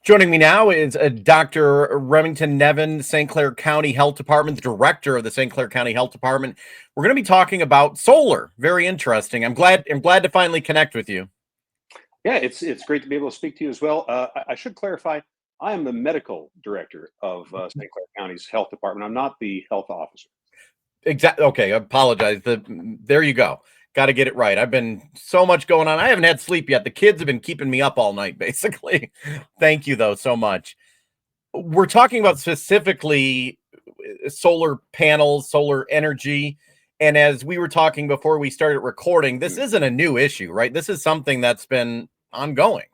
Joining me now is Dr. Remington Nevin, St. Clair County Health Department, the director of the St. Clair County Health Department. We're going to be talking about solar. Very interesting. I'm glad to finally connect with you. Yeah, it's great to be able to speak to you as well. I should clarify, I am the medical director of St. Clair County's health department. I'm not the health officer. Exactly. Okay, I apologize. There you go. Got to get it right. I've been so much going on. I haven't had sleep yet. The kids have been keeping me up all night, basically. Thank you, though, so much. We're talking about specifically solar panels, solar energy. And as we were talking before we started recording, this isn't a new issue, right? This is something that's been ongoing.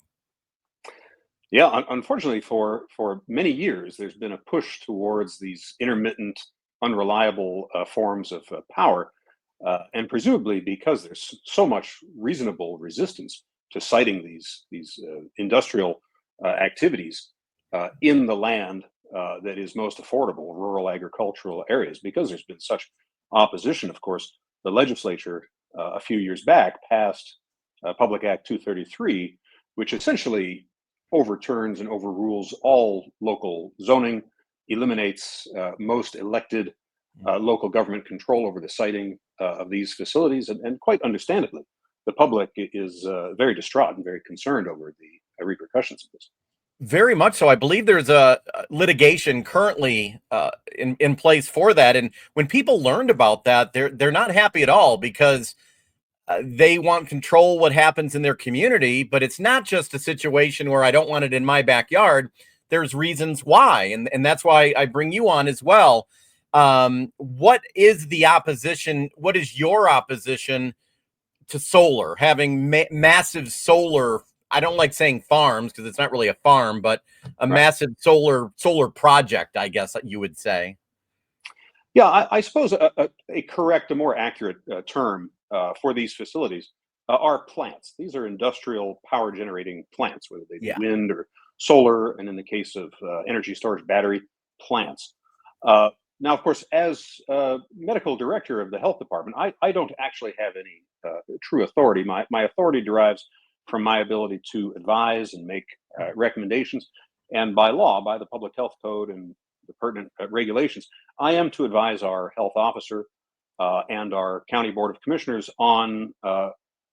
Yeah, unfortunately, for many years, there's been a push towards these intermittent, unreliable forms of power, and presumably because there's so much reasonable resistance to siting these industrial activities in the land that is most affordable, rural agricultural areas. Because there's been such opposition, of course, the legislature a few years back passed Public Act 233, which essentially overturns and overrules all local zoning, eliminates most elected local government control over the siting of these facilities, and quite understandably, the public is very distraught and very concerned over the repercussions of this. Very much so. I believe there's a litigation currently in place for that. And when people learned about that, they're not happy at all because they want control what happens in their community. But it's not just a situation where I don't want it in my backyard. There's reasons why, and that's why I bring you on as well. What is the opposition? What is your opposition to solar, having massive solar? I don't like saying farms because it's not really a farm, but a Right. massive solar project, I guess you would say. Yeah, I suppose a correct, a more accurate term for these facilities are plants. These are industrial power generating plants, whether they be Yeah. wind or solar, and in the case of energy storage battery plants. Now, of course, as medical director of the health department, I don't actually have any true authority. My authority derives from my ability to advise and make recommendations. And by law, by the public health code and the pertinent regulations, I am to advise our health officer and our county board of commissioners on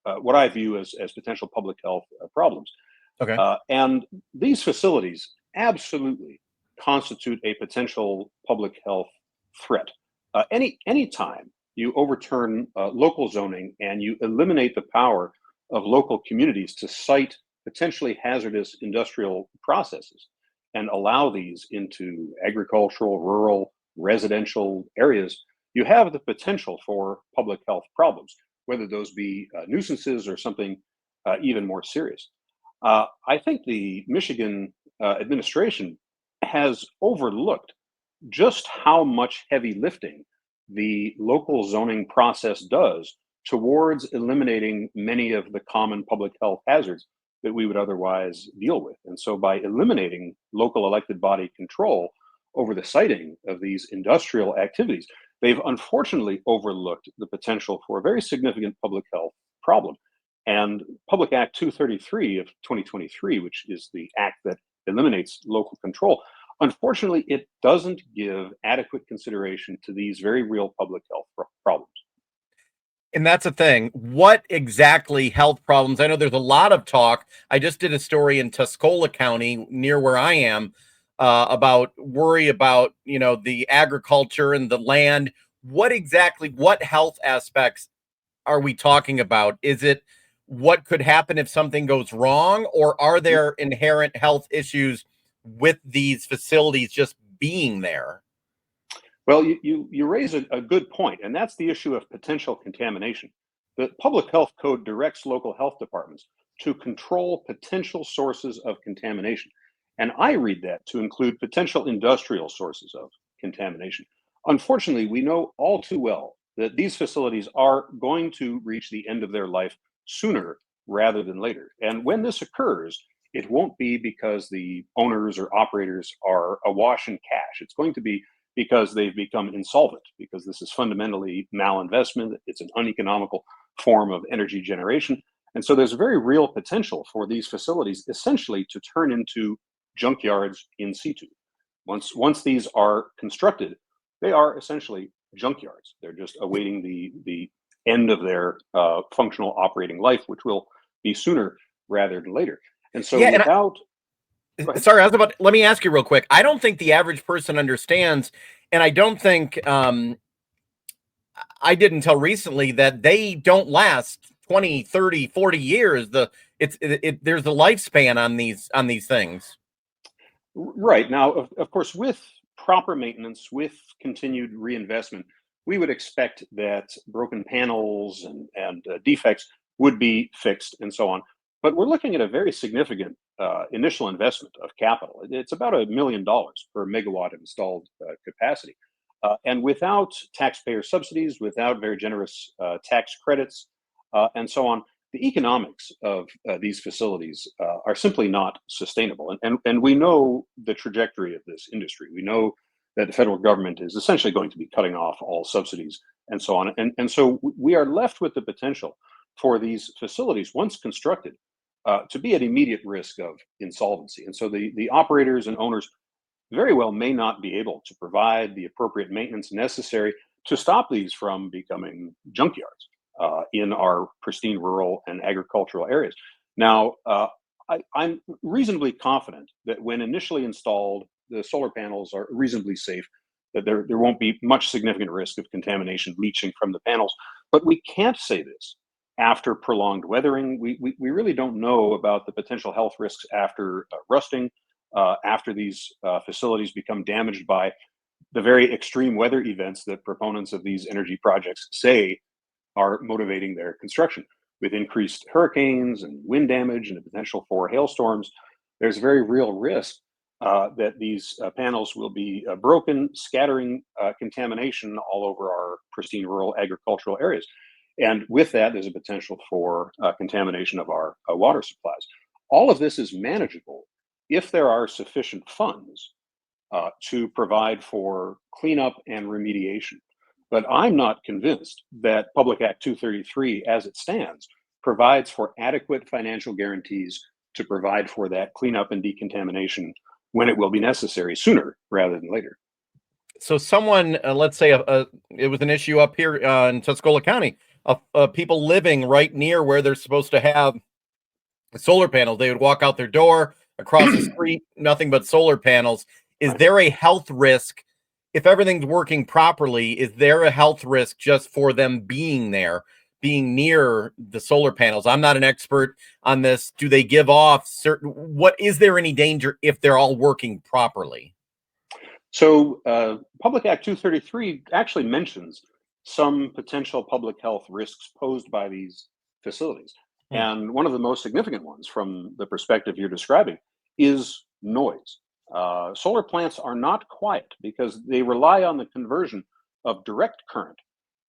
what I view as potential public health problems. Okay. And these facilities absolutely constitute a potential public health threat. Any time you overturn local zoning and you eliminate the power of local communities to site potentially hazardous industrial processes and allow these into agricultural, rural, residential areas, you have the potential for public health problems, whether those be nuisances or something even more serious. I think the Michigan administration has overlooked just how much heavy lifting the local zoning process does towards eliminating many of the common public health hazards that we would otherwise deal with. And so, by eliminating local elected body control over the siting of these industrial activities, they've unfortunately overlooked the potential for a very significant public health problem. And Public Act 233 of 2023, which is the act that eliminates local control, unfortunately, it doesn't give adequate consideration to these very real public health problems. And that's the thing. What exactly health problems? I know there's a lot of talk. I just did a story in Tuscola County, near where I am, about worry about the agriculture and the land. What health aspects are we talking about? Is it what could happen if something goes wrong, or are there inherent health issues with these facilities just being there? Well, you raise a good point, and that's the issue of potential contamination. The Public Health Code directs local health departments to control potential sources of contamination. And I read that to include potential industrial sources of contamination. Unfortunately, we know all too well that these facilities are going to reach the end of their life sooner rather than later. And when this occurs, it won't be because the owners or operators are awash in cash. It's going to be because they've become insolvent, because this is fundamentally malinvestment. It's an uneconomical form of energy generation. And so there's a very real potential for these facilities essentially to turn into junkyards in situ. Once these are constructed, they are essentially junkyards. They're just awaiting the end of their functional operating life, which will be sooner rather than later. And so Yeah, without Go ahead. sorry, let me ask you real quick. I don't think the average person understands, and I don't think I did until recently, that they don't last 20, 30, 40 years. There's a lifespan on these things. Right. Now, of course, with proper maintenance, with continued reinvestment, we would expect that broken panels and defects would be fixed and so on. But we're looking at a very significant initial investment of capital. It's about $1 million per megawatt installed capacity. And without taxpayer subsidies, without very generous tax credits, and so on, the economics of these facilities are simply not sustainable. And we know the trajectory of this industry. We know that the federal government is essentially going to be cutting off all subsidies and so on. And so we are left with the potential for these facilities, once constructed, to be at immediate risk of insolvency. And so the operators and owners very well may not be able to provide the appropriate maintenance necessary to stop these from becoming junkyards in our pristine rural and agricultural areas. Now, I'm reasonably confident that when initially installed, the solar panels are reasonably safe, that there won't be much significant risk of contamination leaching from the panels. But we can't say this after prolonged weathering. We really don't know about the potential health risks after rusting, after these facilities become damaged by the very extreme weather events that proponents of these energy projects say are motivating their construction. With increased hurricanes and wind damage and the potential for hailstorms, there's a very real risk that these panels will be broken, scattering contamination all over our pristine rural agricultural areas. And with that, there's a potential for contamination of our water supplies. All of this is manageable if there are sufficient funds to provide for cleanup and remediation. But I'm not convinced that Public Act 233, as it stands, provides for adequate financial guarantees to provide for that cleanup and decontamination when it will be necessary, sooner rather than later. So someone, let's say it was an issue up here in Tuscola County, of people living right near where they're supposed to have solar panels. They would walk out their door, across the street, nothing but solar panels. Is Right. there a health risk if everything's working properly? Is there a health risk just for them being there, being near the solar panels? I'm not an expert on this. Do they give off is there any danger if they're all working properly? So, Public Act 233 actually mentions some potential public health risks posed by these facilities. Hmm. And one of the most significant ones, from the perspective you're describing, is noise. Solar plants are not quiet because they rely on the conversion of direct current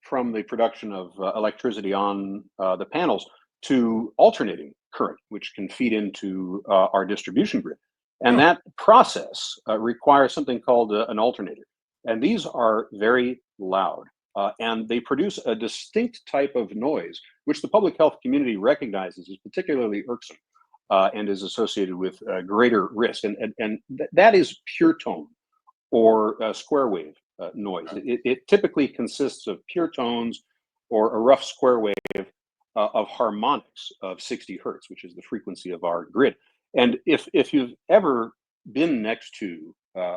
from the production of electricity on the panels to alternating current, which can feed into our distribution grid. And Huh. that process requires something called an alternator. And these are very loud. And they produce a distinct type of noise, which the public health community recognizes as particularly irksome and is associated with greater risk. That is pure tone or square wave noise. It typically consists of pure tones or a rough square wave of harmonics of 60 hertz, which is the frequency of our grid. And if you've ever been next to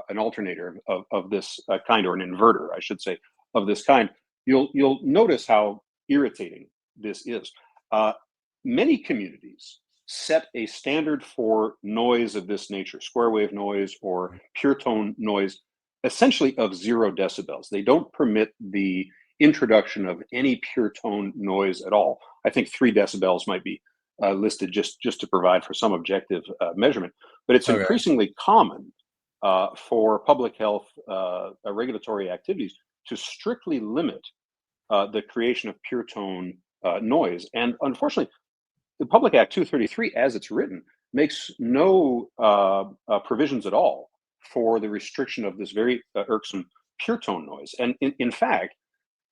an alternator of this kind, or an inverter, I should say, of this kind, you'll notice how irritating this is. Many communities set a standard for noise of this nature, square wave noise or pure tone noise, essentially of 0 decibels. They don't permit the introduction of any pure tone noise at all. I think 3 decibels might be listed just to provide for some objective measurement. But it's Okay. increasingly common for public health regulatory activities to strictly limit the creation of pure tone noise. And unfortunately, the Public Act 233, as it's written, makes no provisions at all for the restriction of this very irksome pure tone noise. And in fact,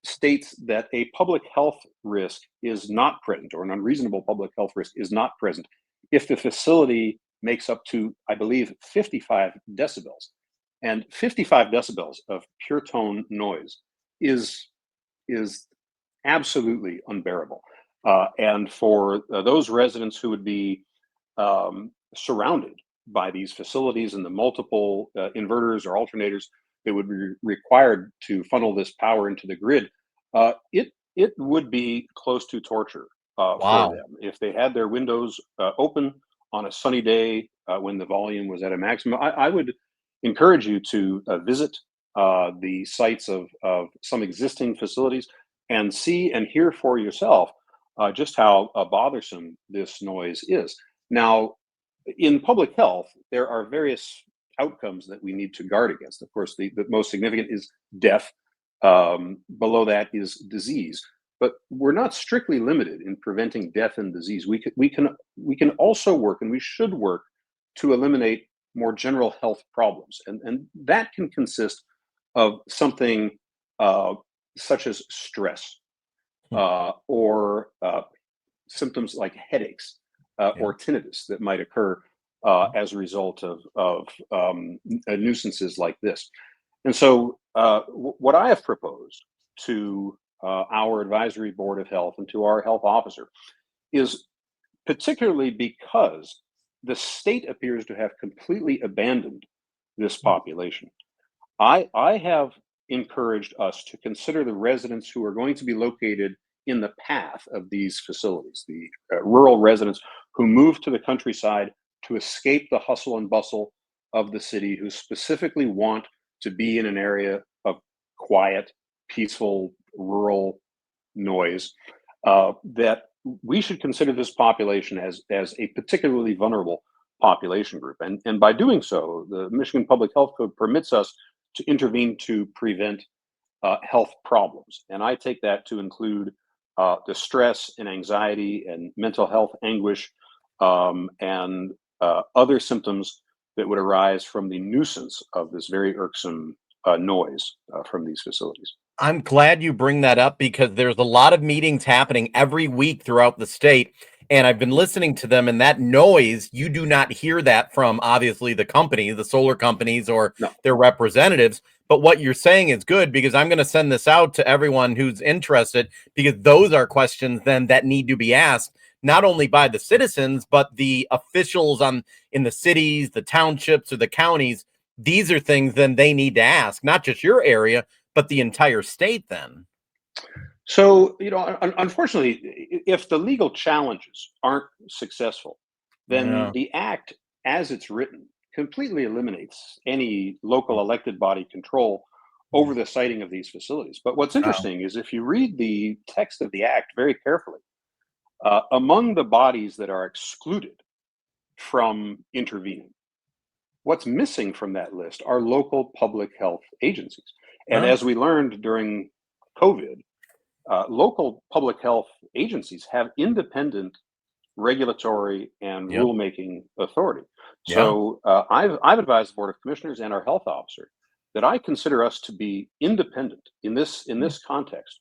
states that a public health risk is not present, or an unreasonable public health risk is not present, if the facility makes up to, I believe, 55 decibels. And 55 decibels of pure tone noise is absolutely unbearable. And for those residents who would be surrounded by these facilities and the multiple inverters or alternators that would be required to funnel this power into the grid, it would be close to torture for Wow. them if they had their windows open on a sunny day when the volume was at a maximum. I would encourage you to visit the sites of some existing facilities and see and hear for yourself just how bothersome this noise is. Now, in public health, there are various outcomes that we need to guard against. Of course, the most significant is death. Below that is disease. But we're not strictly limited in preventing death and disease. We can also work, and we should work, to eliminate more general health problems, and that can consist of something such as stress Hmm. or symptoms like headaches Yeah. or tinnitus that might occur as a result of nuisances like this. And so, what I have proposed to our advisory board of health and to our health officer is, particularly because the state appears to have completely abandoned this population, I have encouraged us to consider the residents who are going to be located in the path of these facilities, the rural residents who move to the countryside to escape the hustle and bustle of the city, who specifically want to be in an area of quiet, peaceful, rural noise. That we should consider this population as a particularly vulnerable population group. And by doing so, the Michigan Public Health Code permits us to intervene to prevent health problems. And I take that to include the stress and anxiety and mental health anguish and other symptoms that would arise from the nuisance of this very irksome noise from these facilities. I'm glad you bring that up because there's a lot of meetings happening every week throughout the state. And I've been listening to them, and that noise, you do not hear that from obviously the company, the solar companies or No. their representatives. But what you're saying is good because I'm going to send this out to everyone who's interested because those are questions then that need to be asked, not only by the citizens, but the officials in the cities, the townships, or the counties. These are things then they need to ask, not just your area, but the entire state then. So, unfortunately, if the legal challenges aren't successful, then Yeah. the act, as it's written, completely eliminates any local elected body control over the siting of these facilities. But what's Wow. interesting is if you read the text of the act very carefully, among the bodies that are excluded from intervening, what's missing from that list are local public health agencies. And Huh? as we learned during COVID, local public health agencies have independent regulatory and Yep. rulemaking authority. Yeah. So I've advised the Board of Commissioners and our health officer that I consider us to be independent in this context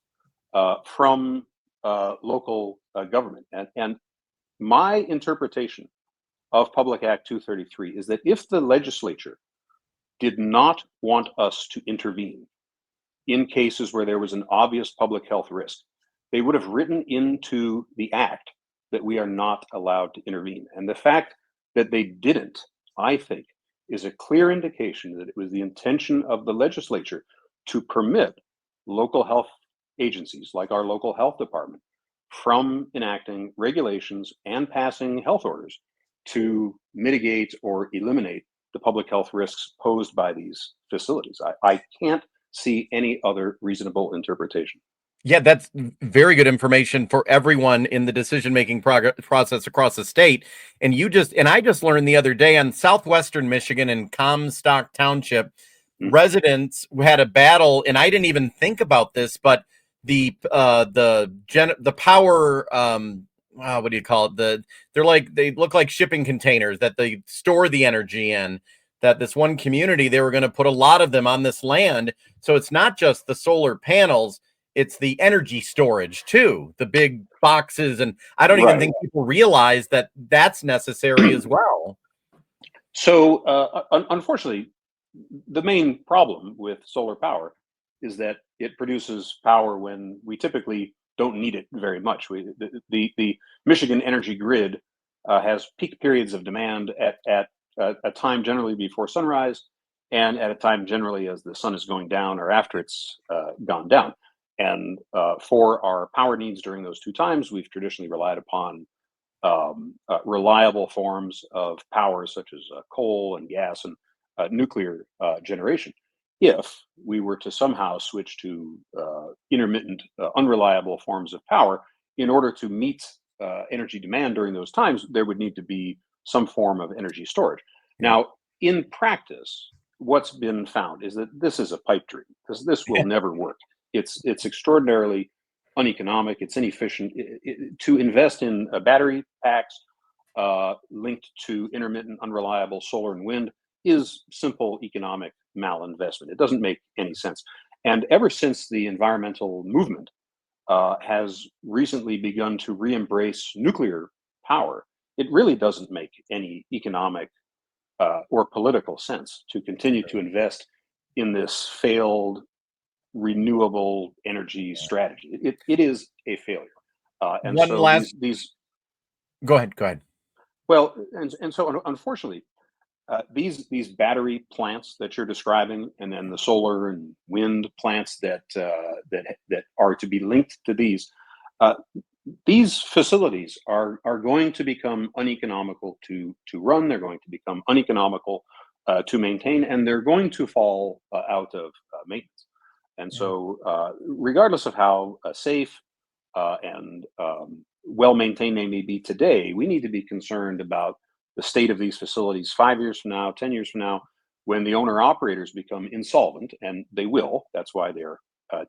from local government. And my interpretation of Public Act 233 is that if the legislature did not want us to intervene in cases where there was an obvious public health risk, they would have written into the act that we are not allowed to intervene. And the fact that they didn't, I think, is a clear indication that it was the intention of the legislature to permit local health agencies like our local health department from enacting regulations and passing health orders to mitigate or eliminate the public health risks posed by these facilities. I can't see any other reasonable interpretation. Yeah, that's very good information for everyone in the decision-making process across the state. And I just learned the other day on southwestern Michigan in Comstock Township, Mhm. residents had a battle, and I didn't even think about this, but the power what do you call it? They look like shipping containers that they store the energy in. That this one community, they were going to put a lot of them on this land. So it's not just the solar panels, it's the energy storage too, the big boxes. And I don't even Right. think people realize that that's necessary as well. So, unfortunately, the main problem with solar power is that it produces power when we typically don't need it very much. The Michigan energy grid has peak periods of demand at a time generally before sunrise and at a time generally as the sun is going down or after it's gone down. And for our power needs during those two times, we've traditionally relied upon reliable forms of power such as coal and gas and nuclear generation. If we were to somehow switch to intermittent, unreliable forms of power in order to meet energy demand during those times, there would need to be some form of energy storage. Yeah. Now, in practice, what's been found is that this is a pipe dream. This will never work. It's extraordinarily uneconomic. It's inefficient. To invest in battery packs linked to intermittent, unreliable solar and wind is simple economic malinvestment. It doesn't make any sense. And ever since the environmental movement has recently begun to re-embrace nuclear power, it really doesn't make any economic or political sense to continue to invest in this failed renewable energy strategy. It is a failure. And One so last these Go ahead, go ahead. well, and so unfortunately, these battery plants that you're describing, and then the solar and wind plants that are to be linked to uh, these facilities are going to become uneconomical to run. They're going to become uneconomical to maintain, and they're going to fall out of maintenance. And Yeah. so, regardless of how safe and well maintained they may be today, we need to be concerned about the state of these facilities 5 years from now, 10 years from now, when the owner operators become insolvent, and they will. That's why they're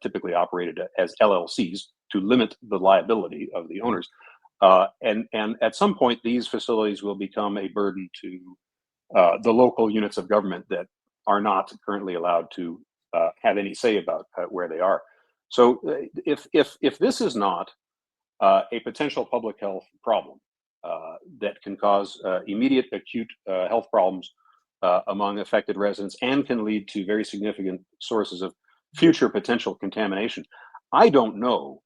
typically operated as LLCs to limit the liability of the owners. And at some point, these facilities will become a burden to the local units of government that are not currently allowed to have any say about where they are. So if this is not a potential public health problem that can cause immediate acute health problems among affected residents and can lead to very significant sources of future potential contamination, I don't know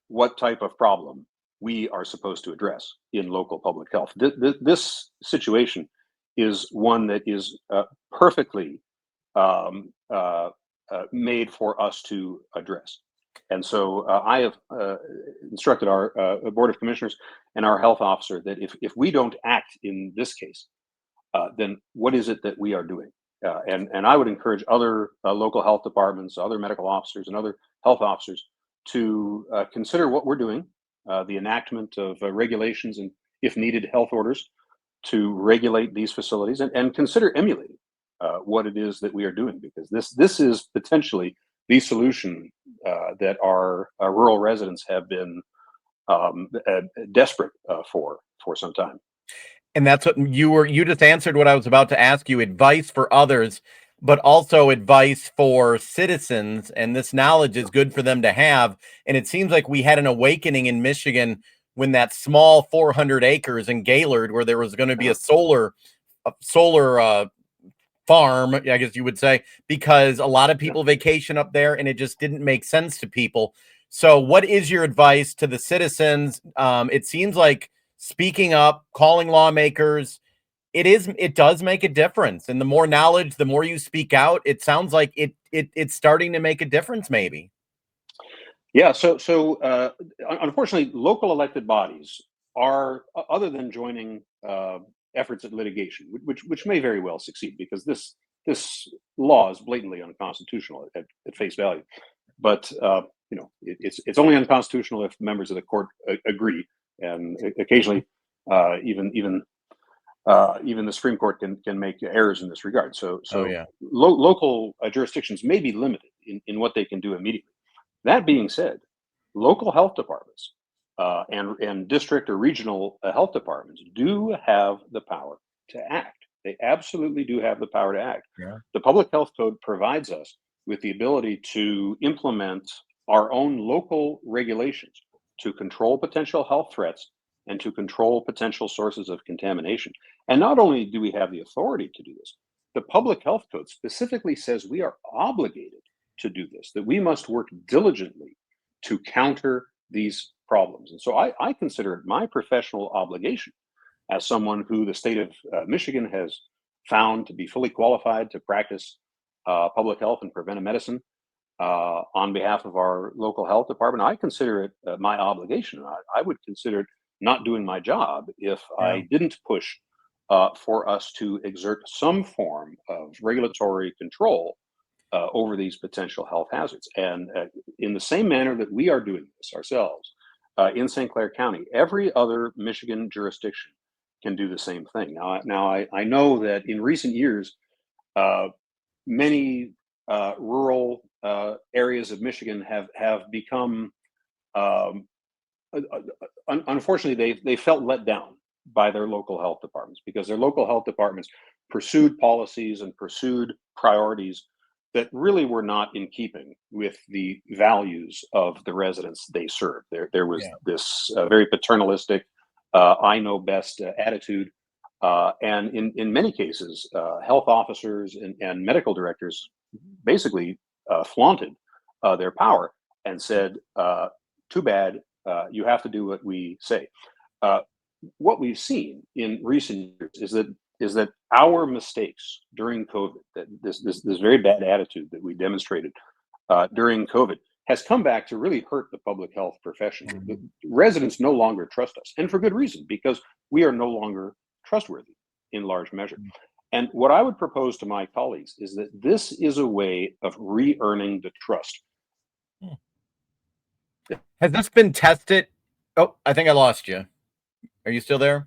what type of problem we are supposed to address in local public health. This situation is one that is perfectly made for us to address. And so I have instructed our Board of Commissioners and our health officer that if we don't act in this case, then what is it that we are doing? And I would encourage other local health departments, other medical officers, and other health officers to consider what we're doing, the enactment of regulations and, if needed, health orders to regulate these facilities, and consider emulating what it is that we are doing, because this is potentially the solution that our rural residents have been desperate for some time. And that's what you just answered what I was about to ask you, advice for others, but also advice for citizens. And this knowledge is good for them to have. And it seems like we had an awakening in Michigan when that small 400 acres in Gaylord, where there was going to be a solar farm, I guess you would say, because a lot of Yeah. people vacation up there and it just didn't make sense to people. So, what is your advice to the citizens? It seems like speaking up, calling lawmakers, it does make a difference. And the more knowledge, the more you speak out, it sounds like it's starting to make a difference, maybe. Yeah. So unfortunately, local elected bodies are, other than joining efforts at litigation, which may very well succeed, because this law is blatantly unconstitutional at face value. But it's only unconstitutional if members of the court agree, and occasionally even the Supreme Court can make errors in this regard. So Oh, so yeah. local jurisdictions may be limited in what they can do immediately. That being said, local health departments and district or regional health departments do have the power to act. They absolutely do have the power to act. Yeah. The Public Health Code provides us with the ability to implement our own local regulations to control potential health threats and to control potential sources of contamination. And not only do we have the authority to do this, the public health code specifically says we are obligated to do this, that we must work diligently to counter these problems. And so I consider it my professional obligation as someone who the state of Michigan has found to be fully qualified to practice public health and preventive medicine on behalf of our local health department. I consider it my obligation. I would consider it not doing my job if Yeah. I didn't push for us to exert some form of regulatory control over these potential health hazards. And in the same manner that we are doing this ourselves in St. Clair County, every other Michigan jurisdiction can do the same thing. Now I know that in recent years, many rural areas of Michigan have become, unfortunately, they felt let down by their local health departments because their local health departments pursued policies and pursued priorities that really were not in keeping with the values of the residents they served. There was Yeah. this very paternalistic, I know best attitude. And in many cases, health officers and medical directors basically flaunted their power and said, too bad, you have to do what we say. What we've seen in recent years is that our mistakes during COVID, that this very bad attitude that we demonstrated during COVID, has come back to really hurt the public health profession. The residents no longer trust us, and for good reason, because we are no longer trustworthy in large measure. And what I would propose to my colleagues is that this is a way of re-earning the trust. Has this been tested? Oh, I think I lost you. Are you still there?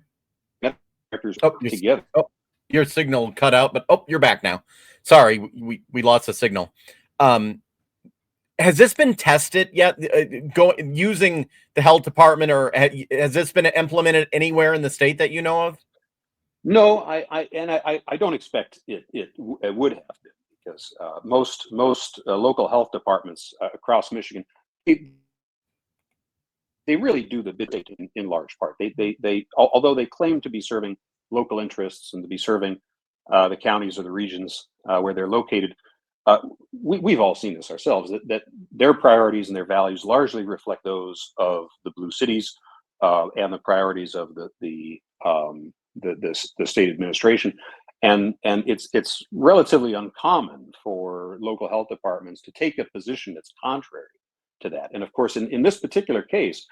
Oh, Together. Oh, your signal cut out, but oh, you're back now. Sorry, we lost the signal. Has this been tested yet? Using the health department, or has this been implemented anywhere in the state that you know of? No, I don't expect it would have been, because most local health departments across Michigan, they really do the bid in large part. They although they claim to be serving local interests and to be serving the counties or the regions where they're located, we've all seen this ourselves, that their priorities and their values largely reflect those of the blue cities and the priorities of the state administration. And it's relatively uncommon for local health departments to take a position that's contrary to that. And of course, in this particular case,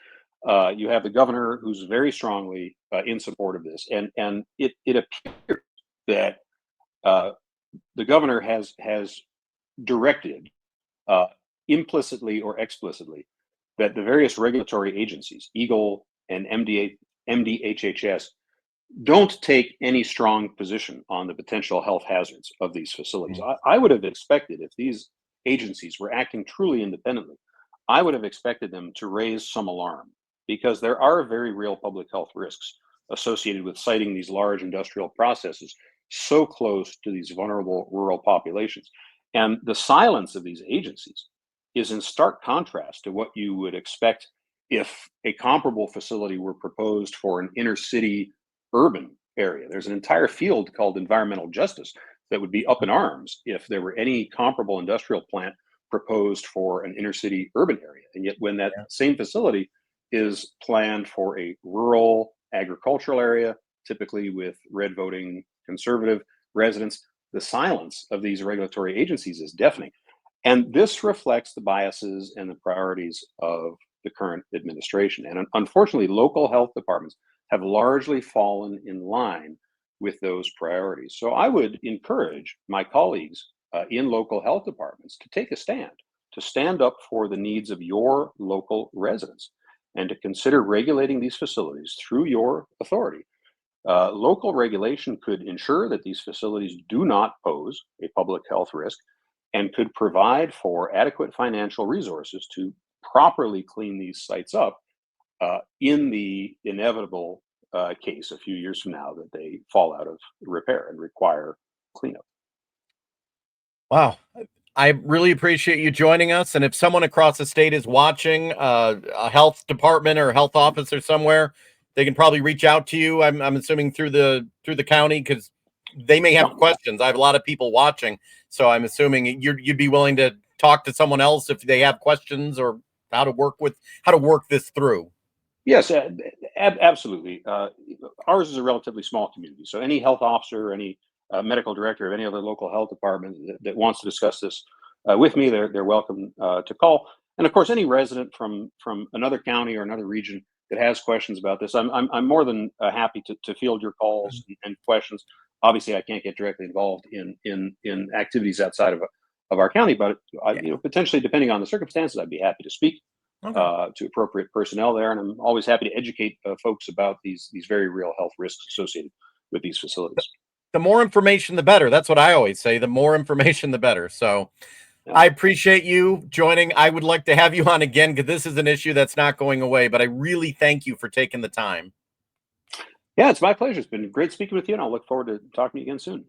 you have the governor who's very strongly in support of this, and it appears that the governor has directed, implicitly or explicitly, that the various regulatory agencies, Eagle and MDHHS, don't take any strong position on the potential health hazards of these facilities. I would have expected, if these agencies were acting truly independently, I would have expected them to raise some alarm, because there are very real public health risks associated with siting these large industrial processes so close to these vulnerable rural populations. And the silence of these agencies is in stark contrast to what you would expect if a comparable facility were proposed for an inner city urban area. There's an entire field called environmental justice that would be up in arms if there were any comparable industrial plant proposed for an inner city urban area. And yet when that same facility is planned for a rural agricultural area, typically with red voting conservative residents, the silence of these regulatory agencies is deafening. And this reflects the biases and the priorities of the current administration. And unfortunately, local health departments have largely fallen in line with those priorities. So I would encourage my colleagues in local health departments to take a stand, to stand up for the needs of your local residents, and to consider regulating these facilities through your authority. Local regulation could ensure that these facilities do not pose a public health risk, and could provide for adequate financial resources to properly clean these sites up in the inevitable case a few years from now that they fall out of repair and require cleanup. Wow. I really appreciate you joining us. And if someone across the state is watching, a health department or health officer somewhere, they can probably reach out to you. I'm assuming through the county, because they may have questions. I have a lot of people watching, so I'm assuming you'd be willing to talk to someone else if they have questions or how to work this through. Yes, absolutely. Ours is a relatively small community, so any health officer, any medical director of any other local health department that wants to discuss this with me, they're welcome to call. And of course, any resident from another county or another region that has questions about this, I'm more than happy to field your calls and questions. Obviously, I can't get directly involved in activities outside of our county, but potentially, depending on the circumstances, I'd be happy to speak to appropriate personnel there. And I'm always happy to educate folks about these very real health risks associated with these facilities. The more information, the better. That's what I always say. The more information, the better. So I appreciate you joining. I would like to have you on again, because this is an issue that's not going away, but I really thank you for taking the time. Yeah, it's my pleasure. It's been great speaking with you, and I'll look forward to talking to you again soon.